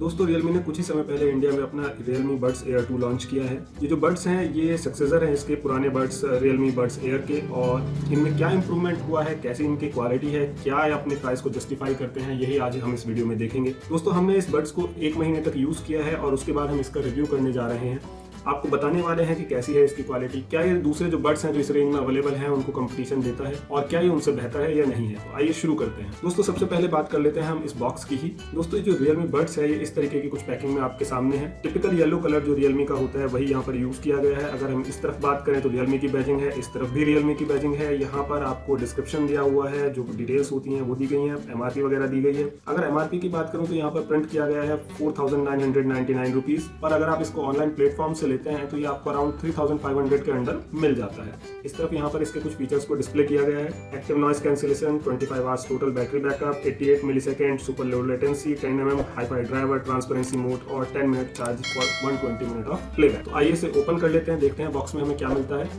दोस्तों Realme ने कुछ ही समय पहले इंडिया में अपना Realme Buds Air 2 लॉन्च किया है। ये जो बड्स हैं ये सक्सेसर हैं इसके पुराने बड्स Realme Buds Air के, और इनमें क्या इंप्रूवमेंट हुआ है, कैसी इनकी क्वालिटी है, क्या ये अपने प्राइस को जस्टिफाई करते हैं, यही आज हम इस वीडियो में देखेंगे। दोस्तों हमने इस बड्स को 1 महीने तक यूज किया है और उसके बाद हम इसका रिव्यू करने जा रहे हैं। आपको बताने वाले हैं कि कैसी है इसकी क्वालिटी, क्या ये दूसरे जो बड्स हैं जो इस रेंज में अवेलेबल हैं उनको कंपटीशन देता है और क्या ये उनसे बेहतर है या नहीं है। तो आइए शुरू करते हैं। दोस्तों सबसे पहले बात कर लेते हैं हम इस बॉक्स की ही। दोस्तों जो Realme बड्स है ये इस तरीके की कुछ पैकिंग में आपके सामने है। टिपिकल येलो कलर जो Realme का होता है वही यहाँ पर यूज किया गया है। अगर हम इस तरफ बात करें तो Realme की बैजिंग है, इस तरफ भी Realme की बैजिंग है। यहाँ पर आपको डिस्क्रिप्शन दिया हुआ है, जो डिटेल्स होती हैं वो दी गई है, MRP वगैरह दी गई है। अगर MRP की बात करूँ तो यहाँ पर प्रिंट किया गया है 4999 रुपीज, पर अगर आप इसको ऑनलाइन प्लेटफॉर्म से लेते हैं तो ये आपको अराउंड 3500 के अंदर मिल जाता है। इस तरफ यहाँ पर इसके कुछ फीचर्स को डिस्प्ले किया गया है। Active noise cancellation, 25 hours total battery backup, 88 millisecond super low latency, 10 mm hi-fi driver, transparency mode और 10 minute charge for 120 minute of playback. तो आइए इसे ओपन कर लेते हैं, देखते हैं बॉक्स में हमें क्या मिलता है।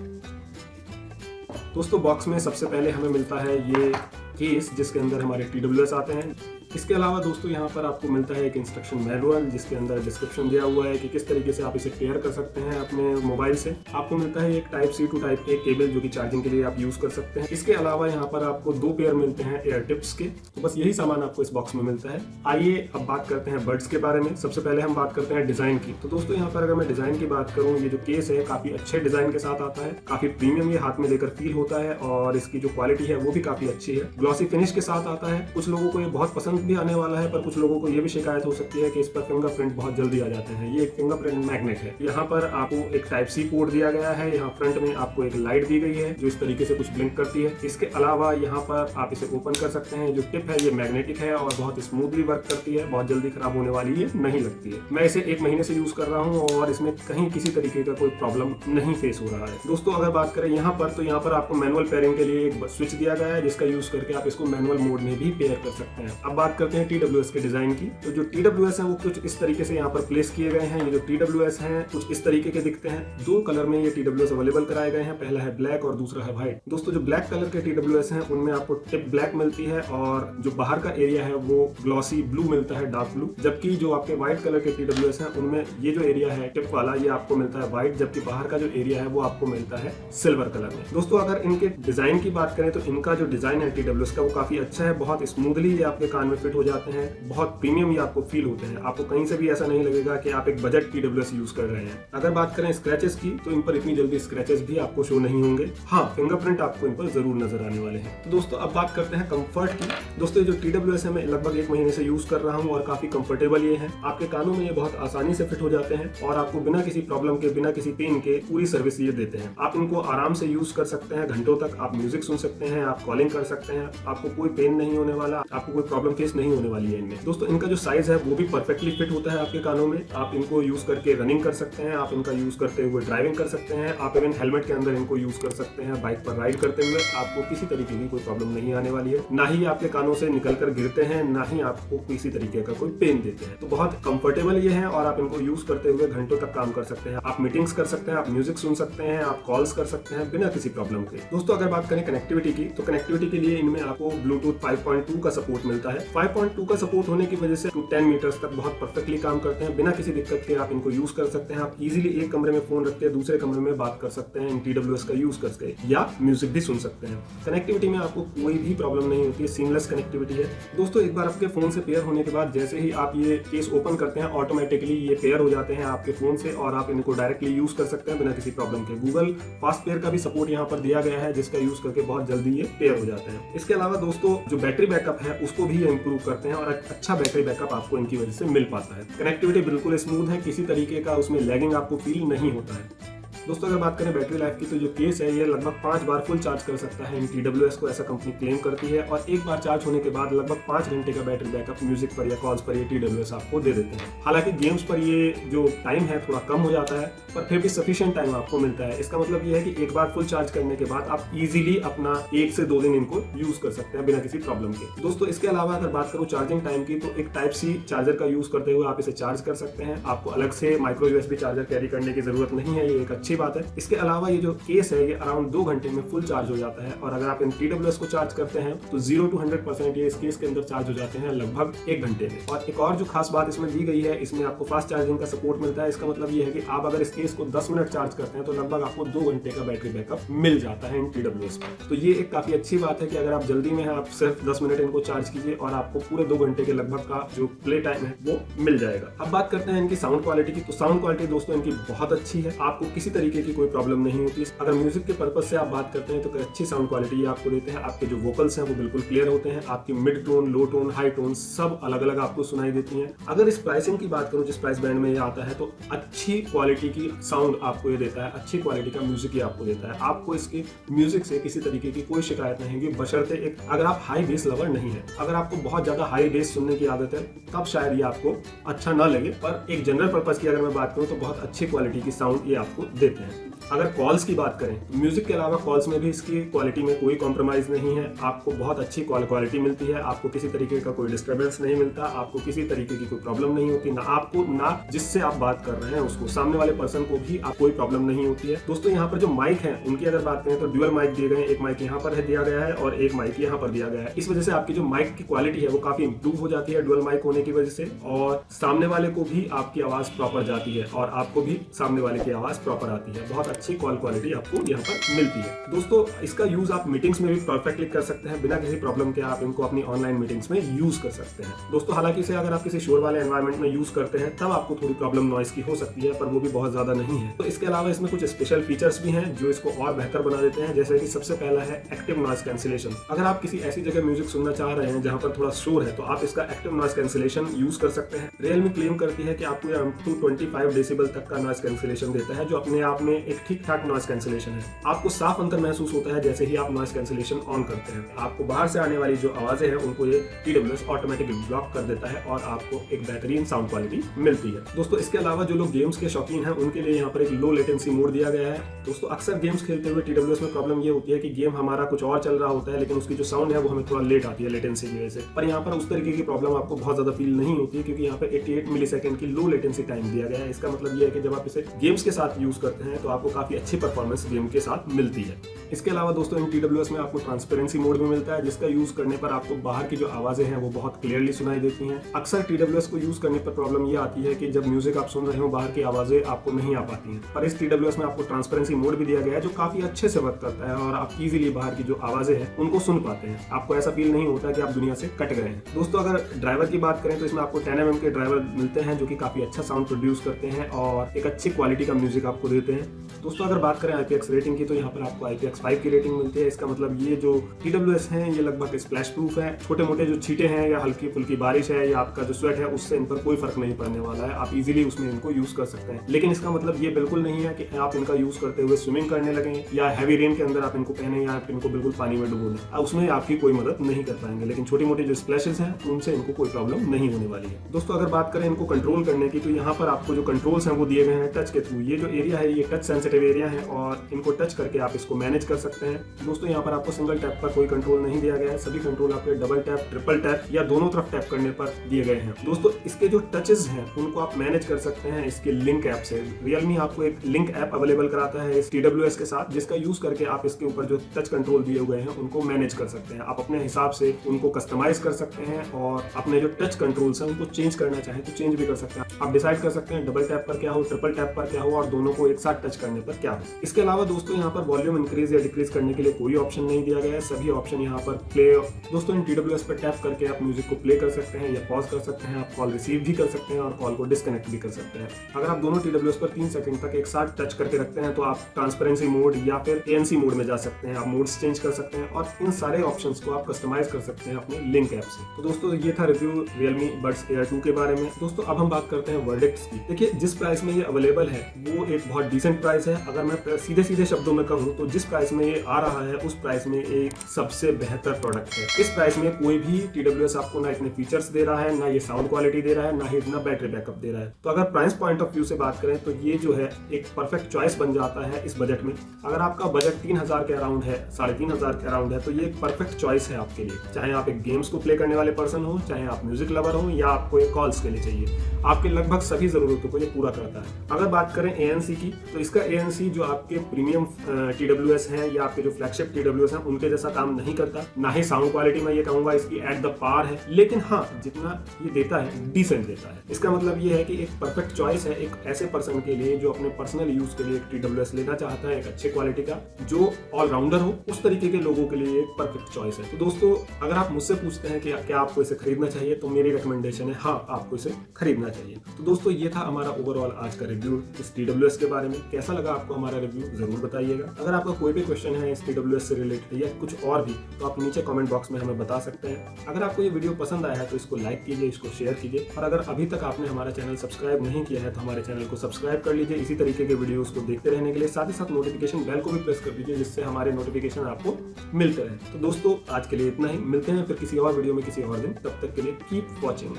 दोस्तों बॉक्स में सबसे पहले हमें मिलता है ये केस जिसके अंदर हमारे TWS आते हैं। इसके अलावा दोस्तों यहाँ पर आपको मिलता है एक इंस्ट्रक्शन मैनुअल जिसके अंदर डिस्क्रिप्शन दिया हुआ है कि किस तरीके से आप इसे पेयर कर सकते हैं अपने मोबाइल से। आपको मिलता है एक Type-C to Type-A केबल जो कि चार्जिंग के लिए आप यूज कर सकते हैं। इसके अलावा यहाँ पर आपको 2 पेयर मिलते हैं एयर टिप्स के। तो बस यही सामान आपको इस बॉक्स में मिलता है। आइए अब बात करते हैं बड्स के बारे में। सबसे पहले हम बात करते हैं डिजाइन की। तो दोस्तों यहाँ पर अगर मैं डिजाइन की बात करूँ, ये जो केस है काफी अच्छे डिजाइन के साथ आता है, काफी प्रीमियम ये हाथ में लेकर फील होता है और इसकी जो क्वालिटी है वो भी काफी अच्छी है। ग्लॉसी फिनिश के साथ आता है। कुछ लोगों को ये बहुत पसंद भी आने वाला है, पर कुछ लोगों को ये भी शिकायत हो सकती है कि इस पर फिंगरप्रिंट बहुत जल्दी आ जाते हैं। ये एक फिंगरप्रिंट मैग्नेट है। यहाँ पर आपको एक Type-C पोर्ट दिया गया है। यहाँ फ्रंट में आपको एक लाइट दी गई है जो इस तरीके से कुछ ब्लिंक करती है। इसके अलावा यहाँ पर आप इसे ओपन कर सकते हैं। जो टिप है ये मैग्नेटिक है और बहुत स्मूथली वर्क करती है, बहुत जल्दी खराब होने वाली ये नहीं लगती है। मैं इसे 1 महीने से यूज कर रहा हूँ और इसमें कहीं किसी तरीके का कोई प्रॉब्लम नहीं फेस हो रहा है। दोस्तों अगर बात करें यहाँ पर, तो यहाँ पर आपको मैनुअल पेयरिंग के लिए एक स्विच दिया गया है जिसका यूज करके आप इसको मैनुअल मोड में भी पेयर कर सकते हैं। अब बात करते हैं TWS के डिजाइन की। तो जो TWS है वो कुछ इस तरीके से यहाँ पर प्लेस किए गए हैं। ये जो TWS हैं कुछ इस तरीके के दिखते हैं। 2 कलर में ये TWS अवेलेबल कराए गए हैं, पहला है ब्लैक और दूसरा है व्हाइट। दोस्तों जो ब्लैक कलर के TWS हैं उनमें आपको टिप ब्लैक मिलती है और जो बाहर का एरिया है वो ग्लॉसी ब्लू मिलता है, डार्क ब्लू। जबकि जो आपके व्हाइट कलर के TWS हैं उनमें ये जो एरिया है टिप वाला ये आपको मिलता है व्हाइट, जबकि बाहर का जो एरिया है वो आपको मिलता है सिल्वर कलर में। दोस्तों अगर इनके डिजाइन की बात करें तो इनका जो डिजाइन है TWS का वो काफी अच्छा है। बहुत स्मूथली ये आपके कान में फिट हो जाते हैं, बहुत प्रीमियम ये आपको फील होते हैं। आपको कहीं से भी ऐसा नहीं लगेगा कि आप एक बजट TWS यूज कर रहे हैं। अगर बात करें स्क्रैचेस की तो इन पर इतनी जल्दी स्क्रैचेस भी आपको शो नहीं होंगे। हाँ, फिंगरप्रिंट आपको इन पर जरूर नजर आने वाले हैं। तो दोस्तों अब बात करते हैं कंफर्ट की। दोस्तों जो TWS है मैं लगभग 1 महीने से यूज कर रहा हूँ और काफी कंफर्टेबल ये है। आपके कानों में ये बहुत आसानी से फिट हो जाते हैं और आपको बिना किसी प्रॉब्लम के, बिना किसी पेन के पूरी सर्विस ये देते हैं। आप इनको आराम से यूज कर सकते हैं, घंटों तक आप म्यूजिक सुन सकते हैं, आप कॉलिंग कर सकते हैं, आपको कोई पेन नहीं होने वाला, आपको कोई प्रॉब्लम फेस नहीं होने वाली है इनमें। दोस्तों इनका जो साइज है वो भी परफेक्टली फिट होता है आपके कानों में। आप इनको यूज करके रनिंग कर सकते हैं, आप इनका यूज करते हुए ड्राइविंग कर सकते हैं, आप इवन हेलमेट के अंदर इनको यूज कर सकते हैं। बाइक पर राइड करते हुए आपको किसी तरीके की कोई प्रॉब्लम नहीं आने वाली है। ना ही आपके कानों से निकलकर गिरते हैं, ना ही आपको किसी तरीके का कोई पेन देते हैं। तो बहुत कंफर्टेबल ये है और आप इनको यूज करते हुए घंटों तक काम कर सकते हैं। आप मीटिंग्स कर सकते हैं, आप म्यूजिक सुन सकते हैं, आप कॉल्स कर सकते हैं बिना किसी प्रॉब्लम के। दोस्तों अगर बात करें कनेक्टिविटी की, तो कनेक्टिविटी के लिए इनमें आपको ब्लूटूथ 5.2 का सपोर्ट मिलता है। 5.2 का सपोर्ट होने की वजह से 10 मीटर्स तक बहुत परफेक्टली काम करते हैं। बिना किसी दिक्कत के आप इनको यूज कर सकते हैं। आप इजीली एक कमरे में फोन रखते हैं, दूसरे कमरे में बात कर सकते हैं इन TWS का यूज करके, या म्यूजिक भी सुन सकते हैं। कनेक्टिविटी में आपको कोई भी प्रॉब्लम नहीं होती है, सीमलेस कनेक्टिविटी है। दोस्तों एक बार आपके फोन से पेयर होने के बाद जैसे ही आप ये केस ओपन करते हैं ऑटोमेटिकली ये पेयर हो जाते हैं आपके फोन से और आप इनको डायरेक्टली यूज कर सकते हैं बिना किसी प्रॉब्लम के। गूगल फास्ट पेयर का भी सपोर्ट यहाँ पर दिया गया है जिसका यूज करके बहुत जल्दी ये पेयर हो जाते हैं। इसके अलावा दोस्तों जो बैटरी बैकअप है उसको भी ये इंप्रूव करते हैं और अच्छा बैटरी बैकअप आपको इनकी वजह से मिल पाता है। कनेक्टिविटी बिल्कुल स्मूथ है, किसी तरीके का उसमें लैगिंग आपको फील नहीं होता है। दोस्तों अगर बात करें बैटरी लाइफ की, तो जो केस है ये लगभग 5 बार फुल चार्ज कर सकता है इन TWS को, ऐसा कंपनी क्लेम करती है। और एक बार चार्ज होने के बाद लगभग 5 घंटे का बैटरी बैकअप म्यूजिक पर या कॉल्स पर ये TWS आपको दे देते हैं। हालांकि गेम्स पर ये जो टाइम है थोड़ा कम हो जाता है, पर फिर भी सफिशिएंट टाइम आपको मिलता है। इसका मतलब ये है कि एक बार फुल चार्ज करने के बाद आप इजीली अपना 1 से 2 दिन इनको यूज कर सकते हैं बिना किसी प्रॉब्लम के। दोस्तों इसके अलावा अगर बात करूँ चार्जिंग टाइम की, तो एक Type-C चार्जर का यूज करते हुए आप इसे चार्ज कर सकते हैं। आपको अलग से माइक्रो USB चार्जर कैरी करने की जरूरत नहीं है। ये एक अच्छी अच्छी बात है। इसके अलावा ये जो केस है ये अराउंड 2 घंटे में फुल चार्ज हो जाता है, और अगर आप इन TWS को चार्ज करते हैं तो 0 to 100% ये इस केस के अंदर चार्ज हो जाते हैं लगभग 1 घंटे में। और एक और जो खास बात इसमें दी गई है, इसमें आपको फास्ट चार्जिंग का सपोर्ट मिलता है। इसका मतलब ये है कि आप अगर इस केस को 10 मिनट चार्ज करते हैं तो लगभग आपको 2 घंटे का बैटरी बैकअप मिल जाता है इन TWS पर। तो ये एक काफी अच्छी बात है कि अगर आप जल्दी में है आप सिर्फ 10 मिनट इनको चार्ज कीजिए और आपको पूरे 2 घंटे के लगभग का जो प्ले टाइम है वो मिल जाएगा। अब बात करते हैं इनकी साउंड क्वालिटी की। तो साउंड क्वालिटी दोस्तों इनकी बहुत अच्छी है, आपको किसी तरीके की कोई प्रॉब्लम नहीं होती। अगर म्यूजिक के पर्पज से आप बात करते हैं तो अच्छी साउंड क्वालिटी आपको देते हैं। आपके जो वोकल्स हैं वो बिल्कुल क्लियर होते हैं, आपकी मिड टोन, लो टोन, हाई टोन सब अलग अलग आपको सुनाई देती हैं। अगर इस प्राइसिंग की बात करूं, जिस प्राइस बैंड में ये आता है, तो अच्छी क्वालिटी की साउंड आपको ये देता है, अच्छी क्वालिटी का म्यूजिक ये आपको देता है। आपको इसके म्यूजिक से किसी तरीके की कोई शिकायत नहीं होगी, बशर्ते एक अगर आप हाई बेस लवर नहीं है। अगर आपको बहुत ज्यादा हाई बेस सुनने की आदत है तब शायद ये आपको अच्छा ना लगे, पर एक जनरल पर्पज की अगर मैं बात करूं तो बहुत अच्छी क्वालिटी की साउंड ये आपको देते हैं। अगर कॉल्स की बात करें, म्यूजिक के अलावा कॉल्स में भी इसकी क्वालिटी में कोई कॉम्प्रोमाइज नहीं है। आपको बहुत अच्छी क्वालिटी मिलती है, आपको किसी तरीके का कोई डिस्टर्बेंस नहीं मिलता, आपको किसी तरीके की कोई प्रॉब्लम नहीं होती, ना आपको ना जिससे आप बात कर रहे हैं उसको, सामने वाले पर्सन को भी आप कोई प्रॉब्लम नहीं होती है। दोस्तों यहाँ पर जो माइक है उनकी अगर बात करें तो ड्यूअल माइक दिए गए हैं, एक माइक यहाँ पर दिया गया है और एक माइक यहाँ पर दिया गया है। इस वजह से आपकी जो माइक की क्वालिटी है वो काफी इंप्रूव हो जाती है ड्यूअल माइक होने की वजह से, और सामने वाले को भी आपकी आवाज प्रॉपर जाती है और आपको भी सामने वाले की आवाज प्रॉपर आती है। बहुत अच्छी कॉल क्वालिटी आपको यहाँ पर मिलती है। दोस्तों इसका यूज आप मीटिंग्स में भी परफेक्टली कर सकते हैं, बिना किसी प्रॉब्लम के आप इनको अपनी ऑनलाइन मीटिंग्स में यूज कर सकते हैं। दोस्तों हालांकि इसे अगर आप किसी शोर वाले एनवायरनमेंट में यूज करते हैं तब आपको थोड़ी प्रॉब्लम नॉइस की हो सकती है, पर वो भी बहुत ज्यादा नहीं है। तो इसके अलावा इसमें कुछ स्पेशल फीचर्स भी हैं जो इसको और बेहतर बना देते हैं, जैसे कि सबसे पहला है एक्टिव नॉइस कैंसिलेशन। अगर आप किसी ऐसी जगह म्यूजिक सुनना चाह रहे हैं जहां पर थोड़ा शोर है तो आप इसका एक्टिव नॉइस कैंसिलेशन यूज कर सकते हैं। रियलमी क्लेम करती है कि आपको ये 225 डेसिबल तक का नॉइस कैंसिलेशन देता है, जो अपने आप में एक ठीक ठाक नॉइस कैंसिलेशन है। आपको साफ अंतर महसूस होता है जैसे ही आप नॉइस कैंसिलेशन ऑन करते हैं। आपको बाहर से आने वाली जो आवाजें हैं उनको ये TWS ऑटोमेटिक ब्लॉक कर देता है और आपको एक बेहतरीन साउंड क्वालिटी मिलती है। दोस्तों इसके अलावा जो लोग गेम्स के शौकीन हैं उनके लिए यहाँ पर एक लो लेटेंसी मोड दिया गया है। दोस्तों अक्सर गेम्स खेलते हुए TWS में प्रॉब्लम ये होती है कि गेम हमारा कुछ और चल रहा होता है लेकिन उसकी जो साउंड है वो हमें थोड़ा लेट आती है लेटेंसी की वजह से, पर यहाँ पर उस तरीके की प्रॉब्लम आपको बहुत ज्यादा फील नहीं होती है क्योंकि यहाँ पर 88 मिलीसेकंड की लो लेटेंसी टाइम दिया गया है। इसका मतलब ये है कि जब आप इसे गेम्स के साथ यूज करते हैं तो आपको काफी अच्छी परफॉर्मेंस गेम के साथ मिलती है। इसके अलावा दोस्तों इन TWS में आपको ट्रांसपेरेंसी मोड भी मिलता है, जिसका यूज करने पर आपको बाहर की जो आवाजें हैं वो बहुत क्लियरली सुनाई देती हैं। अक्सर TWS को यूज करने पर प्रॉब्लम ये आती है कि जब म्यूजिक आप सुन रहे हो बाहर की आवाजें आपको नहीं आ पाती हैं, पर इस TWS में आपको ट्रांसपेरेंसी मोड भी दिया गया है जो काफी अच्छे से वर्क करता है और आप इजीली बाहर की जो आवाजें हैं उनको सुन पाते हैं। आपको ऐसा फील नहीं होता कि आप दुनिया से कट गए हैं। दोस्तों अगर ड्राइवर की बात करें तो इसमें आपको 10 mm के ड्राइवर मिलते हैं जो कि काफी अच्छा साउंड प्रोड्यूस करते हैं और एक अच्छी क्वालिटी का म्यूजिक आपको देते हैं। दोस्तों अगर बात करें IPX रेटिंग की तो यहाँ पर आपको IPX 5 की रेटिंग मिलती है। इसका मतलब ये जो TWS हैं ये लगभग स्प्लैश प्रूफ है। छोटे मोटे जो छींटे हैं या हल्की फुल्की बारिश है या आपका जो स्वेट है उससे इन पर कोई फर्क नहीं पड़ने वाला है, आप इजीली उसमें इनको यूज कर सकते हैं। लेकिन इसका मतलब ये बिल्कुल नहीं है कि आप इनका यूज करते हुए स्विमिंग करने लगे या हैवी रेन के अंदर आप इनको पहने या आप इनको बिल्कुल पानी में डुबो दें, उसमें आपकी कोई मदद नहीं कर पाएंगे। लेकिन छोटी मोटी जो स्प्लैशेस हैं उनसे इनको कोई प्रॉब्लम नहीं होने वाली है। दोस्तों अगर बात करें इनको कंट्रोल करने की तो यहाँ पर आपको जो कंट्रोल्स हैं वो दिए गए हैं टच के थ्रू। ये जो एरिया है ये टच सेंसिटिव एरिया है और इनको टच करके आप इसको मैनेज कर सकते हैं। दोस्तों यहाँ पर आपको सिंगल टैप पर कोई कंट्रोल नहीं दिया गया है, सभी कंट्रोल आपके डबल टैप, ट्रिपल टैप या दोनों तरफ टैप करने पर दिए गए हैं। दोस्तों इसके जो टचेस हैं उनको आप मैनेज कर सकते हैं इसके लिंक ऐप से। रियलमी आपको एक लिंक ऐप अवेलेबल कराता है इस TWS के साथ, जिसका यूज करके आप इसके ऊपर जो टच कंट्रोल दिए हुए हैं उनको मैनेज कर सकते हैं। आप अपने हिसाब से उनको कस्टमाइज कर सकते हैं और अपने जो टच कंट्रोल्स हैं उनको चेंज करना चाहें तो चेंज भी कर सकते हैं। आप डिसाइड कर सकते हैं डबल टैप पर क्या हो, ट्रिपल टैप पर क्या हो और दोनों को एक साथ टच करने पर क्या हो। इसके अलावा दोस्तों यहाँ पर वॉल्यूम इंक्रीज या डिक्रीज करने के लिए कोई ऑप्शन नहीं दिया गया है, सभी ऑप्शन यहाँ पर प्ले। दोस्तों इन TWS पर टैप करके आप म्यूजिक को प्ले कर सकते हैं या पॉज कर सकते हैं, आप कॉल रिसीव भी कर सकते हैं और कॉल को डिस्कनेक्ट भी कर सकते हैं। अगर आप दोनों TWS पर 3 सेकंड तक एक साथ टच करके रखते हैं तो आप ट्रांसपेरेंसी मोड या फिर ANC मोड में जा सकते हैं, आप मोड्स चेंज कर सकते हैं और इन सारे ऑप्शंस को आप कस्टमाइज कर सकते हैं अपने लिंक ऐप से। तो दोस्तों ये था रिव्यू Realme Buds Air 2 के बारे में। दोस्तों अब हम बात करते हैं वर्डिक्ट्स की। देखिए जिस प्राइस में ये अवेलेबल है वो एक बहुत डिसेंट प्राइस है। अगर मैं सीधे सीधे शब्दों में कहूँ तो जिस प्राइस में ये आ रहा है उस प्राइस में एक सबसे बेहतर प्रोडक्ट है। इस प्राइस में कोई भी TWS आपको ना इतने फीचर्स दे रहा है, ना ये साउंड क्वालिटी दे रहा है, ना ही इतना बैटरी बैकअप दे रहा है। तो अगर प्राइस पॉइंट ऑफ व्यू से बात करें तो ये जो है एक परफेक्ट चॉइस बन जाता है इस बजट में। अगर आपका बजट 3000 के अराउंड है, 3500 के अराउंड है तो ये एक परफेक्ट चॉइस है आपके लिए। चाहे आप एक गेम्स को प्ले करने वाले पर्सन हो, चाहे आप म्यूजिक लवर हो या आपको एक कॉल्स के लिए चाहिए, आपके लगभग सभी जरूरतों को ये पूरा करता है। अगर बात करें ANC की तो इसका ANC जो आपके प्रीमियम TWS हैं या आपके जो फ्लैगशिप TWS हैं उनके जैसा काम नहीं करता, ना ही साउंड क्वालिटी में ये कहूंगा इसकी एट द पार है, लेकिन हाँ जितना ये देता है डिसेंट देता है। इसका मतलब ये है कि एक परफेक्ट चॉइस है एक ऐसे पर्सन के लिए जो अपने पर्सनल यूज के लिए एक TWS लेना चाहता है, एक अच्छे क्वालिटी का जो ऑलराउंडर हो, उस तरीके के लोगों के लिए एक परफेक्ट चॉइस है। तो दोस्तों अगर आप मुझसे पूछते हैं कि क्या आपको इसे खरीदना चाहिए, तो मेरी रिकमेंडेशन है हाँ आपको इसे खरीदना चाहिए। तो दोस्तों ये था हमारा ओवरऑल आज का रिव्यू इस TWS के बारे में। कैसा लगा आपको हमारा रिव्यू जरूर बताइएगा। अगर आपका कोई भी क्वेश्चन है इस TWS से रिलेटेड या कुछ और भी, तो आप नीचे कमेंट बॉक्स में हमें बता सकते हैं। अगर आपको ये वीडियो पसंद आया है तो इसको लाइक कीजिए, इसको शेयर कीजिए, और अगर अभी तक आपने हमारा चैनल सब्सक्राइब नहीं किया है तो हमारे चैनल को सब्सक्राइब कर लीजिए इसी तरीके के वीडियोस को देखते रहने के लिए। साथ ही साथ नोटिफिकेशन बेल को भी प्रेस कर दीजिए जिससे हमारे नोटिफिकेशन आपको मिलते रहे। तो दोस्तों आज के लिए इतना ही, मिलते हैं फिर किसी और वीडियो में किसी और दिन। तब तक के लिए कीप वॉचिंग।